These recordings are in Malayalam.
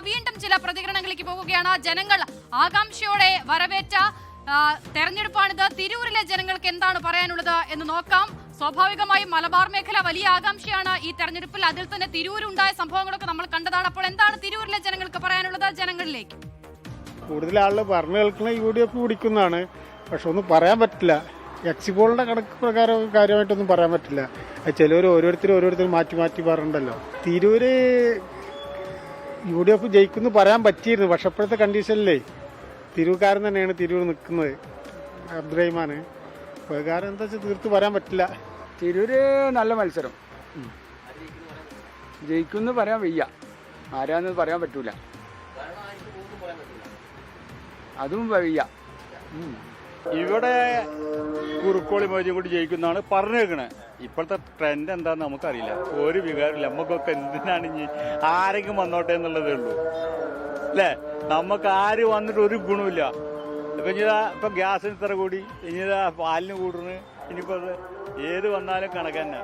വീണ്ടും ചില പ്രതികരണങ്ങളിലേക്ക് പോവുകയാണ്. ജനങ്ങൾ ആകാംക്ഷയോടെ വരവേറ്റ തെരഞ്ഞെടുപ്പാണിത്. തിരൂരിലെ ജനങ്ങൾക്ക് എന്താണ് പറയാനുള്ളത് എന്ന് നോക്കാം. സ്വാഭാവികമായും മലബാർ മേഖല വലിയ ആകാംക്ഷയാണ് ഈ തെരഞ്ഞെടുപ്പിൽ. അതിൽ തന്നെ തിരൂരുണ്ടായ സംഭവങ്ങളൊക്കെ നമ്മൾ കണ്ടതാണ്. അപ്പോൾ എന്താണ് തിരൂരിലെ ജനങ്ങൾക്ക് പറയാനുള്ളത്? ജനങ്ങളിലേക്ക് കൂടുതൽ ആളുകൾ പറഞ്ഞു കേൾക്കുന്ന UDF പിടിക്കുന്നതാണ്. പക്ഷെ ഒന്നും പറയാൻ പറ്റില്ല. എക്സിറ്റ് പോളിന്റെ കണക്ക് പ്രകാരം കാര്യമായിട്ടൊന്നും പറയാൻ പറ്റില്ല. ചിലവർ ഓരോരുത്തരും മാറ്റി പറഞ്ഞിട്ടുണ്ടല്ലോ. തിരൂര് UDF ജയിക്കുന്നു പറയാൻ പറ്റിയിരുന്നു. പക്ഷെ ഇപ്പോഴത്തെ കണ്ടീഷനിലേ തിരൂർക്കാരൻ തന്നെയാണ് തിരൂർ നിൽക്കുന്നത്, അബ്ദുറഹിമാന്. കാരണം എന്താ വെച്ചാൽ തീർത്ത് പറയാൻ പറ്റില്ല. തിരൂര് നല്ല മത്സരം, ജയിക്കുമെന്ന് പറയാൻ വയ്യ, ആരാന്ന് പറയാൻ പറ്റൂല, അതും വയ്യ. ഇവിടെ കുറുക്കോളി മൊയ്തീൻ കൂടി ജയിക്കുന്നതാണ് പറഞ്ഞേക്കണേ. ഇപ്പോഴത്തെ ട്രെൻഡ് എന്താന്ന് നമുക്കറിയില്ല, ഒരു വികാരമില്ല. നമുക്കൊക്കെ എന്തിനാണ് ഇനി ആരെങ്കിലും വന്നോട്ടെ എന്നുള്ളതേ ഉള്ളൂ അല്ലേ. നമുക്ക് ആര് വന്നിട്ട് ഒരു ഗുണമില്ല. ഇപ്പൊ ഗ്യാസിന് ഇത്ര കൂടി, ഇനിതാ പാലിന് കൂടുന്നു, ഇനിയിപ്പോ ഏത് വന്നാലും കണക്ക് തന്നെ.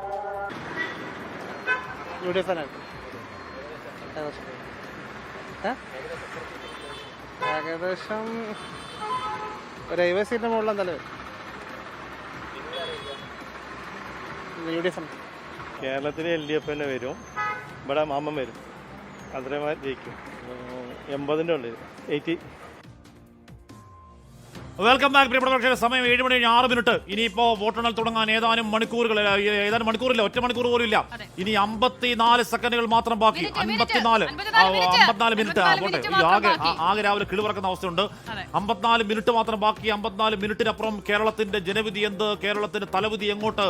ഏകദേശം ഒരു 70 സീറ്റിന് മുകളിൽ എന്തായാലും കേരളത്തിലെ LDF തന്നെ വരും. ഇവിടെ മാമൻ വരും, അത്രമാർ ജയിക്കും. 80-ന്റെ ഉള്ളിൽ 80. വെൽക്കം ബാക്ക് പ്രിയപ്പെട്ട പ്രേക്ഷകരെ. സമയം 7:06. ഇനിയിപ്പോ വോട്ടെണ്ണൽ തുടങ്ങാൻ ഏതാനും മണിക്കൂറില്ല, ഒറ്റ മണിക്കൂർ പോലും ഇല്ല. ഇനി 54 സെക്കൻഡുകൾ മാത്രം ബാക്കി. 54 മിനിറ്റ്. ആകെ രാവിലെ കിളിവറക്കുന്ന അവസ്ഥയുണ്ട്. 54 മിനിറ്റ് മാത്രം ബാക്കി. 54 മിനിറ്റിനപ്പുറം കേരളത്തിന്റെ ജനവിധി എന്ത്, കേരളത്തിന്റെ തലവിധി എങ്ങോട്ട്,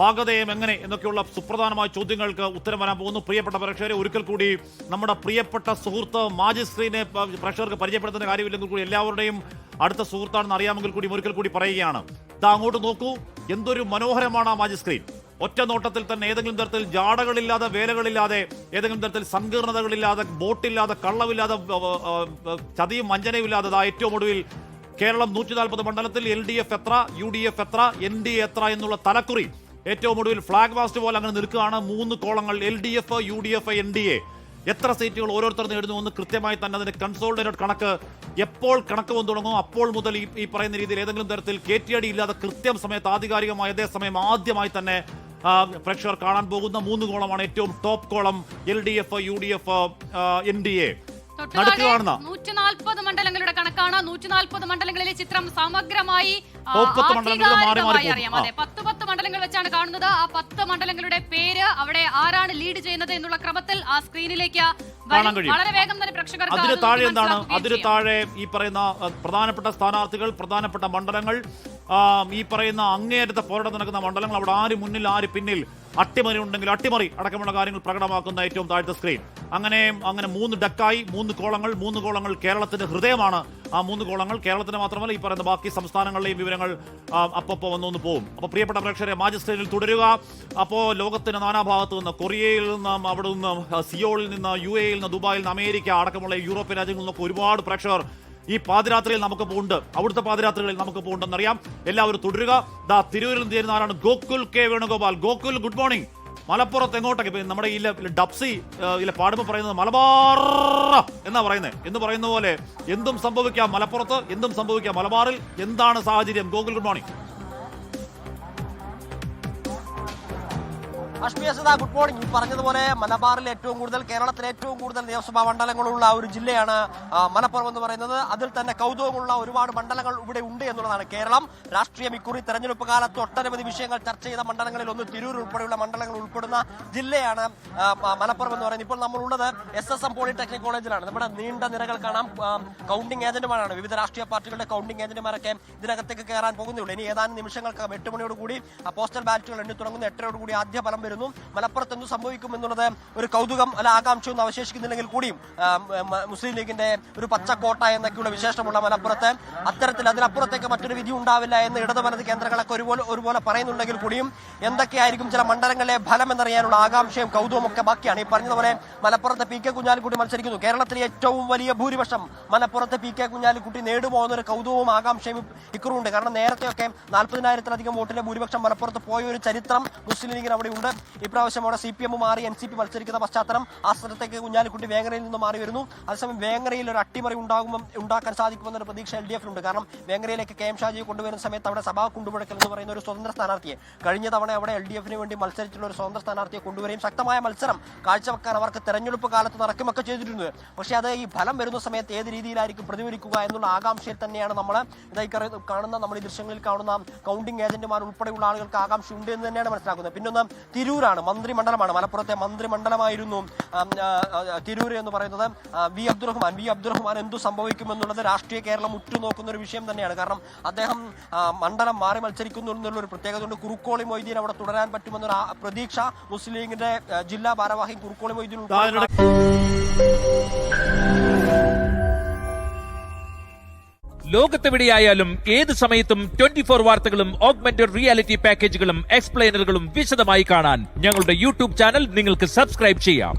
ഭാഗതയം എങ്ങനെ എന്നൊക്കെയുള്ള സുപ്രധാനമായ ചോദ്യങ്ങൾക്ക് ഉത്തരം വരാൻ പോകുന്നു. പ്രിയപ്പെട്ട പ്രേക്ഷകരെ, ഒരിക്കൽ കൂടി നമ്മുടെ പ്രിയപ്പെട്ട സുഹൃത്ത് മാജിദ് സ്ക്രീനെ പ്രേക്ഷകർക്ക് പരിചയപ്പെടുത്തുന്ന കാര്യമില്ലെങ്കിൽ കൂടി എല്ലാവരുടെയും അടുത്ത സുഹൃത്താണെന്ന് അറിയാമെങ്കിൽ കൂടി ഒരിക്കൽ കൂടി പറയുകയാണ്. ഇതാ അങ്ങോട്ട് നോക്കൂ, എന്തൊരു മനോഹരമാണ് ആ മാജിദ് സ്ക്രീൻ. ഒറ്റ നോട്ടത്തിൽ തന്നെ ഏതെങ്കിലും തരത്തിൽ ജാടകളില്ലാതെ, വേലകളില്ലാതെ, ഏതെങ്കിലും തരത്തിൽ സങ്കീർണതകളില്ലാതെ, ബോട്ടില്ലാതെ, കള്ളമില്ലാതെ, ചതിയും വഞ്ചനയും ഇല്ലാതെ ഏറ്റവും ഒടുവിൽ കേരളം 140 മണ്ഡലത്തിൽ LDF എത്ര, UDF എത്ര, NDA എത്ര എന്നുള്ള തലക്കുറി ഏറ്റവും ഒടുവിൽ ഫ്ലാഗ് മാസ്റ്റ് പോലെ അങ്ങനെ നിൽക്കുകയാണ്. 3 കോളങ്ങൾ LDF, UDF, NDA. എത്ര സീറ്റുകൾ ഓരോരുത്തർ നേടുന്നു എന്ന് കൃത്യമായി തന്നെ അതിന്റെ കൺസോളിഡേറ്റഡ് കണക്ക് എപ്പോൾ കണക്ക് വന്നു തുടങ്ങും അപ്പോൾ മുതൽ ഈ പറയുന്ന രീതിയിൽ ഏതെങ്കിലും തരത്തിൽ KTD ഇല്ലാതെ കൃത്യം സമയത്ത് ആധികാരികമായ അതേസമയം ആദ്യമായി തന്നെ പ്രേക്ഷകർ കാണാൻ പോകുന്ന 3 കോളമാണ് ഏറ്റവും top column. LDF, UDF, NDA. 140 മണ്ഡലങ്ങളുടെ കണക്കാണ്. 140 മണ്ഡലങ്ങളിലെ ചിത്രം സമഗ്രമായി അറിയാം. അതെ, 10 മണ്ഡലങ്ങൾ വെച്ചാണ് കാണുന്നത്. ആ 10 മണ്ഡലങ്ങളുടെ പേര്, അവിടെ ആരാണ് ലീഡ് ചെയ്യുന്നത് എന്നുള്ള ക്രമത്തിൽ ആ സ്ക്രീനിലേക്ക് വളരെ വേഗം തന്നെ പ്രേക്ഷകർ. അതിന് താഴെ ഈ പറയുന്ന പ്രധാനപ്പെട്ട സ്ഥാനാർത്ഥികൾ, പ്രധാനപ്പെട്ട മണ്ഡലങ്ങൾ, ഈ പറയുന്ന അങ്ങേയറ്റത്തെ പോരാട്ടം നടക്കുന്ന മണ്ഡലങ്ങൾ, അവിടെ ആര് മുന്നിൽ ആര് പിന്നിൽ, അട്ടിമറി ഉണ്ടെങ്കിൽ അട്ടിമറി അടക്കമുള്ള കാര്യങ്ങൾ പ്രകടമാക്കുന്ന ഏറ്റവും താഴത്തെ സ്ക്രീൻ. അങ്ങനെ 3 ഡക്കായി 3 കോളങ്ങൾ. 3 കോളങ്ങൾ കേരളത്തിന്റെ ഹൃദയമാണ്. ആ 3 കോളങ്ങൾ കേരളത്തിന് മാത്രമല്ല ഈ പറയുന്ന ബാക്കി സംസ്ഥാനങ്ങളിലെയും വിവരങ്ങൾ അപ്പപ്പോൾ വന്നു പോകും. അപ്പോൾ പ്രിയപ്പെട്ട പ്രേക്ഷകരെ, മാജിദ് സ്ക്രീനിൽ തുടരുക. അപ്പോൾ ലോകത്തിന്റെ നാനാഭാഗത്തു നിന്ന്, കൊറിയയിൽ നിന്ന്, അവിടെ നിന്ന് സിയോളിൽ നിന്ന്, UAE-യിൽ നിന്ന്, ദുബായിൽ നിന്ന്, അമേരിക്ക അടക്കമുള്ള യൂറോപ്യൻ രാജ്യങ്ങളിൽ നിന്നൊക്കെ ഒരുപാട് പ്രേക്ഷകർ ഈ പാതിരാത്രിയിൽ നമുക്ക് പോകുന്നുണ്ട്. അവിടുത്തെ പാതിരാത്രികളിൽ നമുക്ക് പോകുന്നുണ്ടെന്നറിയാം. എല്ലാവരും തുടരുക. തിരൂരിൽ നിന്ന് ചേരുന്ന ആരാണ്? Gokul K. Venugopal. Gokul, good morning. മലപ്പുറത്ത് എങ്ങോട്ടൊക്കെ? നമ്മുടെ ഈ ഡബ്സി പാടുമ്പോൾ പറയുന്നത് മലബാർ എന്നാ പറയുന്നത്. എന്ന് പറയുന്ന പോലെ എന്തും സംഭവിക്കാം മലപ്പുറത്ത്, എന്തും സംഭവിക്കാം മലബാറിൽ. എന്താണ് സാഹചര്യം? Gokul, good morning. Good morning. ഈ പറഞ്ഞതുപോലെ മലബാറിൽ ഏറ്റവും കൂടുതൽ, കേരളത്തിലെ ഏറ്റവും കൂടുതൽ നിയമസഭാ മണ്ഡലങ്ങളുള്ള ഒരു ജില്ലയാണ് മലപ്പുറം എന്ന് പറയുന്നത്. അതിൽ തന്നെ കൗതുകമുള്ള ഒരുപാട് മണ്ഡലങ്ങൾ ഇവിടെ ഉണ്ട് എന്നുള്ളതാണ്. കേരളം രാഷ്ട്രീയം ഇക്കുറി തെരഞ്ഞെടുപ്പ് കാലത്ത് ഒട്ടനവധി വിഷയങ്ങൾ ചർച്ച ചെയ്ത മണ്ഡലങ്ങളിൽ ഒന്ന് തിരൂർ ഉൾപ്പെടെയുള്ള മണ്ഡലങ്ങൾ ഉൾപ്പെടുന്ന ജില്ലയാണ് മലപ്പുറം എന്ന് പറയുന്നത്. ഇപ്പോൾ നമ്മളുള്ളത് SSM പോളിടെക്നിക് കോളേജിലാണ്. നമ്മുടെ നീണ്ട നിരകൾ കാണാം. കൗണ്ടിംഗ് ഏജന്റുമാരാണ്, വിവിധ രാഷ്ട്രീയ പാർട്ടികളുടെ കൗണ്ടിംഗ് ഏജന്റുമാരൊക്കെ ഇതിനകത്തേക്ക് കയറാൻ പോകുന്നുള്ളൂ. ഇനി ഏതാനും നിമിഷങ്ങൾക്ക് 8 മണിയോടുകൂടി പോസ്റ്റൽ ബാലറ്റുകൾ എണ്ണി തുടങ്ങുന്നു. 8:00 ആദ്യ ഫലം വരുന്നു. മലപ്പുറത്ത് എന്ത് സംഭവിക്കും എന്നുള്ളത് ഒരു കൗതുകം അല്ല ആകാംക്ഷയൊന്നും അവശേഷിക്കുന്നില്ലെങ്കിൽ കൂടിയും മുസ്ലിം ലീഗിന്റെ ഒരു പച്ചക്കോട്ട എന്നൊക്കെയുള്ള വിശേഷമുള്ള മലപ്പുറത്ത് അത്തരത്തിൽ അതിനപ്പുറത്തേക്ക് മറ്റൊരു വിധി ഉണ്ടാവില്ല എന്ന് ഇടത് വലത് കേന്ദ്രങ്ങളൊക്കെ ഒരുപോലെ പറയുന്നുണ്ടെങ്കിൽ കൂടിയും എന്തൊക്കെയായിരിക്കും ചില മണ്ഡലങ്ങളിലെ ഫലം എന്നറിയാനുള്ള ആകാംക്ഷയും കൗതുകവും ഒക്കെ ബാക്കിയാണ്. ഈ പറഞ്ഞതുപോലെ മലപ്പുറത്തെ PK കുഞ്ഞാലിക്കുട്ടി മത്സരിക്കുന്നു. കേരളത്തിലെ ഏറ്റവും വലിയ ഭൂരിപക്ഷം മലപ്പുറത്തെ PK കുഞ്ഞാലിക്കുട്ടി നേടുമോ എന്നൊരു കൗതുകവും ആകാംക്ഷയും ഇക്കുറുണ്ട്. കാരണം നേരത്തെയൊക്കെ 40,000-ത്തിലധികം വോട്ടിന്റെ ഭൂരിപക്ഷം മലപ്പുറത്ത് പോയ ഒരു ചരിത്രം മുസ്ലിം ലീഗിന് അവിടെ ഉണ്ട്. ഇപ്രാവശ്യം അവിടെ CPM മാറി NCP മത്സരിക്കുന്ന പശ്ചാത്തലം, ആ സ്ഥലത്തേക്ക് കുഞ്ഞാലിക്കുട്ടി വേങ്ങരയിൽ നിന്ന് മാറി വരുന്നു. അതേസമയം വേങ്ങരയിൽ ഒരു അട്ടിമറി ഉണ്ടാക്കാൻ സാധിക്കുമെന്നൊരു പ്രതീക്ഷ LDF-നുണ്ട്. കാരണം വേങ്ങരയിലേക്ക് KM ഷാജിയെ കൊണ്ടുവരുന്ന സമയത്ത് അവിടെ സഭാ കുണ്ടുമുഴക്കൽ എന്ന് പറയുന്ന ഒരു സ്വതന്ത്ര സ്ഥാനാർത്ഥിയെ, കഴിഞ്ഞ തവണ അവിടെ LDF-ന് വേണ്ടി മത്സരിച്ചുള്ള ഒരു സ്വതന്ത്ര സ്ഥാനാർത്ഥിയെ കൊണ്ടുവരികയും ശക്തമായ മത്സരം കാഴ്ചവെക്കാൻ അവർക്ക് തെരഞ്ഞെടുപ്പ് കാലത്ത് നടക്കുമൊക്കെ ചെയ്തിരുന്നത്. പക്ഷേ അത് ഈ ഫലം വരുന്ന സമയത്ത് ഏത് രീതിയിലായിരിക്കും പ്രതിഫലിക്കുക എന്നുള്ള ആകാംക്ഷയിൽ തന്നെയാണ് നമ്മൾ ഇതായി കാണുന്ന, നമ്മുടെ ഈ ദൃശ്യങ്ങളിൽ കാണുന്ന കൗണ്ടിംഗ് ഏജന്റുമാർ ഉൾപ്പെടെയുള്ള ആളുകൾക്ക് ആകാംക്ഷ ഉണ്ട് എന്ന് തന്നെയാണ് മനസ്സിലാക്കുന്നത്. പിന്നൊന്ന് തിരൂരാണ്, മന്ത്രിമണ്ഡലമാണ്. മലപ്പുറത്തെ മന്ത്രിമണ്ഡലമായിരുന്നു തിരൂർ എന്ന് പറയുന്നത്. വി അബ്ദുറഹ്മാൻ എന്തു സംഭവിക്കുമെന്നുള്ളത് രാഷ്ട്രീയ കേരളം ഉറ്റുനോക്കുന്ന ഒരു വിഷയം തന്നെയാണ്. കാരണം അദ്ദേഹം മണ്ഡലം മാറി മത്സരിക്കുന്നു എന്നുള്ളൊരു പ്രത്യേകത കൊണ്ട് കുറുക്കോളി മൊയ്തീൻ അവിടെ തുടരാൻ പറ്റുമെന്നൊരു പ്രതീക്ഷ മുസ്ലിം ലീഗിന്റെ ജില്ലാ ഭാരവാഹി കുറുക്കോളി മൊയ്തീൻ ലോകത്തെവിടെയായാലും ഏത് സമയത്തും 24 വാർത്തകളും ഓഗ്മെന്റഡ് റിയാലിറ്റി പാക്കേജുകളും എക്സ്പ്ലെയിനറുകളും വിശദമായി കാണാൻ ഞങ്ങളുടെ YouTube ചാനൽ നിങ്ങൾക്ക് സബ്സ്ക്രൈബ് ചെയ്യാം.